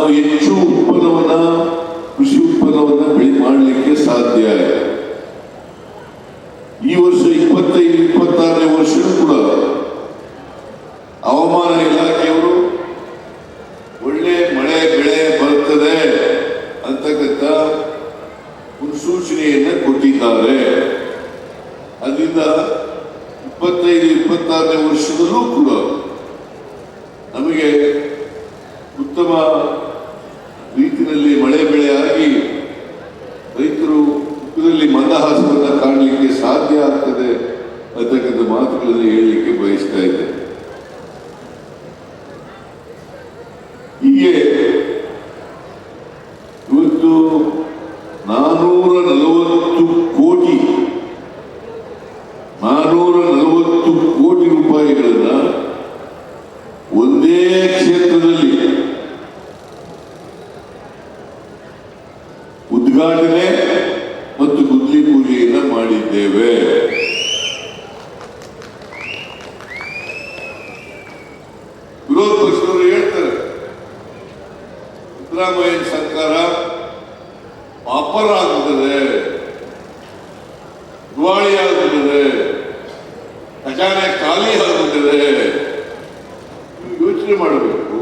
ನಾವು ಹೆಚ್ಚು ಉತ್ಪನ್ನವನ್ನ ಕೃಷಿ ಉತ್ಪನ್ನವನ್ನ ಬೆಳೆ ಮಾಡಲಿಕ್ಕೆ ಸಾಧ್ಯ. ಈ ವರ್ಷ 25-26ನೇ ವರ್ಷ ಕೂಡ ಹವಾಮಾನ ಇಲಾಖೆಯವರು ಒಳ್ಳೆ ಮಳೆ ಬೆಳೆ ಬರುತ್ತದೆ ಅಂತಕ್ಕಂಥ ಮುನ್ಸೂಚನೆಯನ್ನ ಕೊಟ್ಟಿದ್ದಾರೆ. ಅದರಿಂದ 25-26ನೇ ವರ್ಷದಲ್ಲೂ ಕೂಡ ನಮಗೆ ಉತ್ತಮ ರೀತಿಯಲ್ಲಿ ಮಳೆ ಬೆಳೆ ಆಗಿ ರೈತರು ಮುಖದಲ್ಲಿ ಮಂದಹಾಸವನ್ನು ಕಾಣಲಿಕ್ಕೆ ಸಾಧ್ಯ ಆಗ್ತದೆ ಅಂತಕ್ಕಂಥ ಮಾತುಗಳನ್ನು ಹೇಳಲಿಕ್ಕೆ ಬಯಸ್ತಾ ಇದ್ದೆ. ಹೀಗೆ ಇವತ್ತು 440 ಕೋಟಿ ರೂಪಾಯಿಗಳನ್ನ ಒಂದೇ ಕ್ಷೇತ್ರದಲ್ಲಿ ಉದ್ಘಾಟನೆ ಮತ್ತು ಗುದ್ಲಿ ಪೂಜೆಯನ್ನ ಮಾಡಿದ್ದೇವೆ. ವಿರೋಧ ಪಕ್ಷದವರು ಹೇಳ್ತಾರೆ ಸಿದ್ದರಾಮಯ್ಯ ಸರ್ಕಾರ ಪಾಪರ್ ಆಗುತ್ತದೆ, ದಿವಾಳಿ ಆಗುತ್ತದೆ, ಖಜಾನೆ ಖಾಲಿ ಆಗುತ್ತದೆ. ಯೋಚನೆ ಮಾಡಬೇಕು.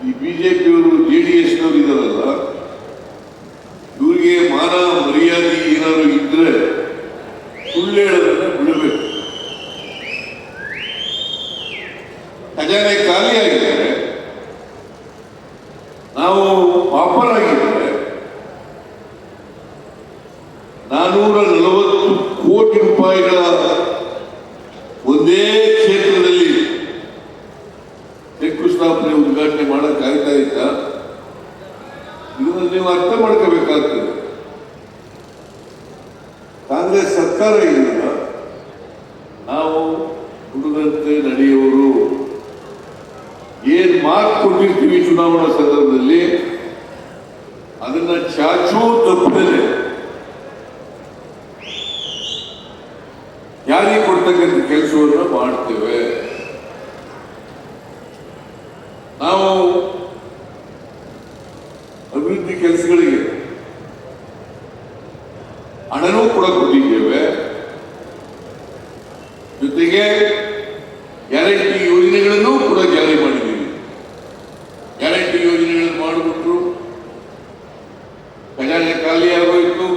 ಈ ಬಿಜೆಪಿಯವರು JDS-ನವರು ಇದಾರಲ್ಲ, ಇವರಿಗೆ ಮಾನ ಮರ್ಯಾದೆ ಏನಾದ್ರು ಇದ್ರೆ ಸುಳ್ಳು ಹೇಳೋದನ್ನ ಬಿಡಬೇಕು. ಖಜಾನೆ ಖಾಲಿ ಆಗಿದ್ದಾರೆ, ನಾವು ಪಾಪರ್ ಆಗಿದ್ದಾರೆ. 440 ಕೋಟಿ ರೂಪಾಯಿಗಳ ಒಂದೇ ಕ್ಷೇತ್ರದಲ್ಲಿ ಶಂಕುಸ್ಥಾಪನೆ ಉದ್ಘಾಟನೆ ಮಾಡಕ್ ಕಾಯ್ತಾ ಇದ್ದ. ಇದನ್ನು ನೀವು ಅರ್ಥ ಮಾಡ್ಕೋಬೇಕಾಗ್ತದೆ. ಕಾಂಗ್ರೆಸ್ ಸರ್ಕಾರ ಇದೆಯಲ್ಲ, ನಾವು ನುಡಿದಂತೆ ನಡೆಯುವರು. ಏನ್ ಮಾತು ಕೊಟ್ಟಿರ್ತೀವಿ ಚುನಾವಣಾ ಸಂದರ್ಭದಲ್ಲಿ ಅದನ್ನ ಚಾಚೂ ತಪ್ಪದೆ ಯಾರಿಗೆ ಕೊಡ್ತಕ್ಕಂಥ ಕೆಲಸವನ್ನು ಮಾಡ್ತೇವೆ. ನಾವು ಅಭಿವೃದ್ಧಿ ಕೆಲಸಗಳಿಗೆ ಹಣನೂ ಕೂಡ ಕೊಟ್ಟಿದ್ದೇವೆ. ಜೊತೆಗೆ ಗ್ಯಾರಂಟಿ ಯೋಜನೆಗಳನ್ನು ಕೂಡ ಜಾರಿ ಮಾಡಿದ್ದೀವಿ. ಗ್ಯಾರಂಟಿ ಯೋಜನೆಗಳನ್ನು ಮಾಡಿಬಿಟ್ರು, ಖಜಾನೆ ಖಾಲಿ ಆಗೋಯ್ತು.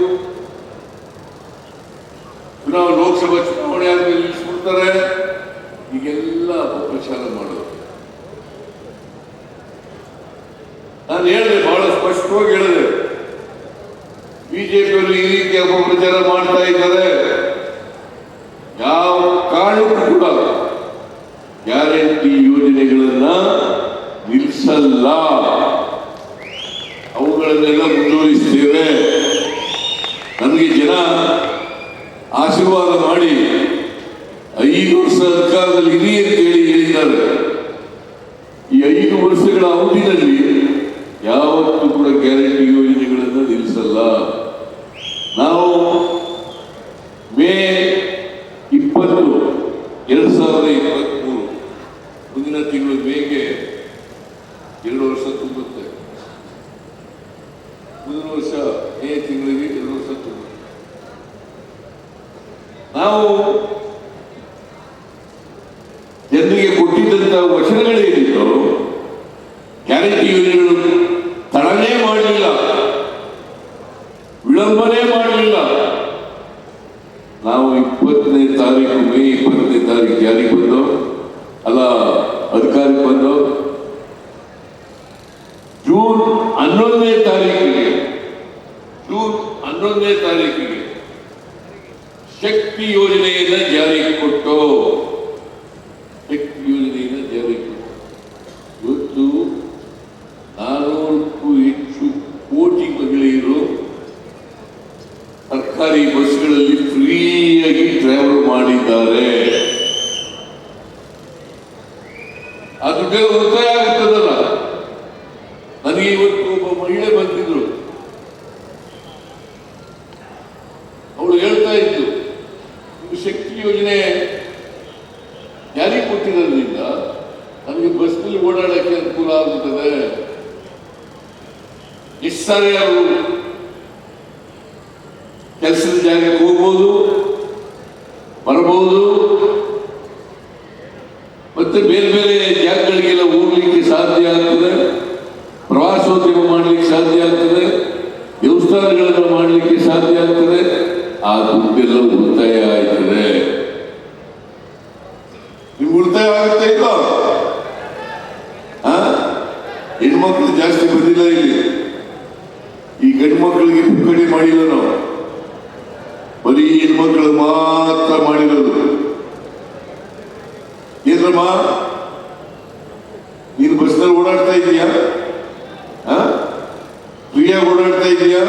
ಲೋಕಸಭಾ ಚುನಾವಣೆ ಆದ್ಮೇಲೆ ನಿಲ್ಲಿಸ್ಬಿಡ್ತಾರೆ. ಈಗೆಲ್ಲ ಅಪಪ್ರಚಾರ ಮಾಡೋದು. ನಾನು ಹೇಳಿದೆ, ಬಹಳ ಸ್ಪಷ್ಟವಾಗಿ ಹೇಳಿದೆ, ಬಿಜೆಪಿಯವರು ಈ ರೀತಿ ಅಪಪ್ರಚಾರ ಮಾಡ್ತಾ ಇದ್ದಾರೆ. ಯಾವ ಕಾರಣಕ್ಕೂ ಕೂಡ ಗ್ಯಾರಂಟಿ ಯೋಜನೆಗಳನ್ನ ನಿಲ್ಲಿಸಲ್ಲ, ಅವುಗಳನ್ನೆಲ್ಲ ಮುಂದುವರಿಸ್ತೇವೆ. ನಮಗೆ ಜನ ಆಶೀರ್ವಾದ ಮಾಡಿ 5 ವರ್ಷ ಅಧಿಕಾರದಲ್ಲಿ ಇರಿ ಅಂತ ಹೇಳಿದ್ದಾರೆ. ಈ 5 ವರ್ಷಗಳ ಅವಧಿಯಲ್ಲಿ ಯಾವತ್ತೂ ಕೂಡ ಗ್ಯಾರಂಟಿ ಯೋಜನೆಗಳನ್ನು ನಿಲ್ಲಿಸಲ್ಲ. ನಾವು ಮೇ 20, 2023 ಮುಂದಿನ ತಿಂಗಳು ಮೇಗೆ 2 ವರ್ಷ ತುಂಬುತ್ತೆ. ಮುಂದಿನ ವರ್ಷ ಮೇ ತಿಂಗಳಿಗೆ 2 ವರ್ಷ ತುಂಬುತ್ತೆ. ನಾವು ಜನರಿಗೆ ಕೊಟ್ಟಿದ್ದಂತ ವಚನಗಳೇನಿತ್ತು, ಗ್ಯಾರಂಟಿ ಯೋಜನೆಗಳು ತಡನೇ ಮಾಡಲಿಲ್ಲ, ವಿಳಂಬನೆ ಮಾಡಲಿಲ್ಲ. ನಾವು 20ನೇ ತಾರೀಕು, ಮೇ 20ನೇ ತಾರೀಕು ಜಾರಿಗೆ ಬಂದು ಅಲ್ಲ ಅಧಿಕಾರಕ್ಕೆ ಬಂದು ಜೂನ್ 11ನೇ ತಾರೀಕಿಗೆ ಶಕ್ತಿ ಯೋಜನೆಯನ್ನ ಜಾರಿಗೆ ಕೊಟ್ಟು ಇವತ್ತು 400ಕ್ಕೂ ಹೆಚ್ಚು ಕೋಟಿ ಮಹಿಳೆಯರು ಸರ್ಕಾರಿ ಬಸ್ಗಳಲ್ಲಿ ಫ್ರೀಯಾಗಿ ಟ್ರಾವೆಲ್ ಮಾಡಿದ್ದಾರೆ. ಆ ದುಡ್ಡು ಉಳಿತಾಯ ಆಗುತ್ತದಲ್ಲ. ನನಗೆ ಇವತ್ತು ಒಬ್ಬ ಮಹಿಳೆ ಬಂದಿದ್ರು, ಅವಳು ಹೇಳ್ತಾ ಇದ್ದು, ಶಕ್ತಿ ಯೋಜನೆ ಜಾರಿ ಕೊಟ್ಟಿರೋದ್ರಿಂದ ನಮಗೆ ಬಸ್ನಲ್ಲಿ ಓಡಾಡಕ್ಕೆ ಅನುಕೂಲ ಆಗುತ್ತದೆ, ಎಷ್ಟು ಸಾರಿ ಅವರು ಕೆಲಸದ ಜಾಗಕ್ಕೆ ಹೋಗ್ಬೋದು, ಬರಬಹುದು, ಮತ್ತೆ ಬೇರೆ ಬೇರೆ ಜಾಗಗಳಿಗೆಲ್ಲ ಹೋಗ್ಲಿಕ್ಕೆ ಸಾಧ್ಯ ಆಗ್ತದೆ, ಪ್ರವಾಸೋದ್ಯಮ ಮಾಡಲಿಕ್ಕೆ ಸಾಧ್ಯ ಆಗ್ತದೆ, ದೇವಸ್ಥಾನಗಳನ್ನು ಮಾಡಲಿಕ್ಕೆ ಸಾಧ್ಯ ಆಗ್ತದೆ. ಆ ದುಡ್ಡೆಲ್ಲ ಉಳಿತಾಯ ಆಯ್ತದೆ. ನಿಮ್ಗೆ ಉಳಿತಾಯ ಆಗುತ್ತೆ ಇಲ್ಲ? ಹೆಣ್ಮಕ್ಳು ಜಾಸ್ತಿ ಬಂದಿಲ್ಲ ಇಲ್ಲಿ. ಈ ಗಂಡು ಮಕ್ಕಳಿಗೆ ಪುಕ್ಕಡಿ ಮಾಡಿಲ್ಲ ನಾವು, ಬರೀ ಹೆಣ್ಮಕ್ಳು ಮಾತ್ರ ಮಾಡಿರೋದು. ಏನ್ರಮ್ಮ, ನೀನು ಬಸ್ನಲ್ಲಿ ಓಡಾಡ್ತಾ ಇದೀಯಾ? ಫ್ರೀಯಾಗಿ ಓಡಾಡ್ತಾ ಇದೀಯಾ?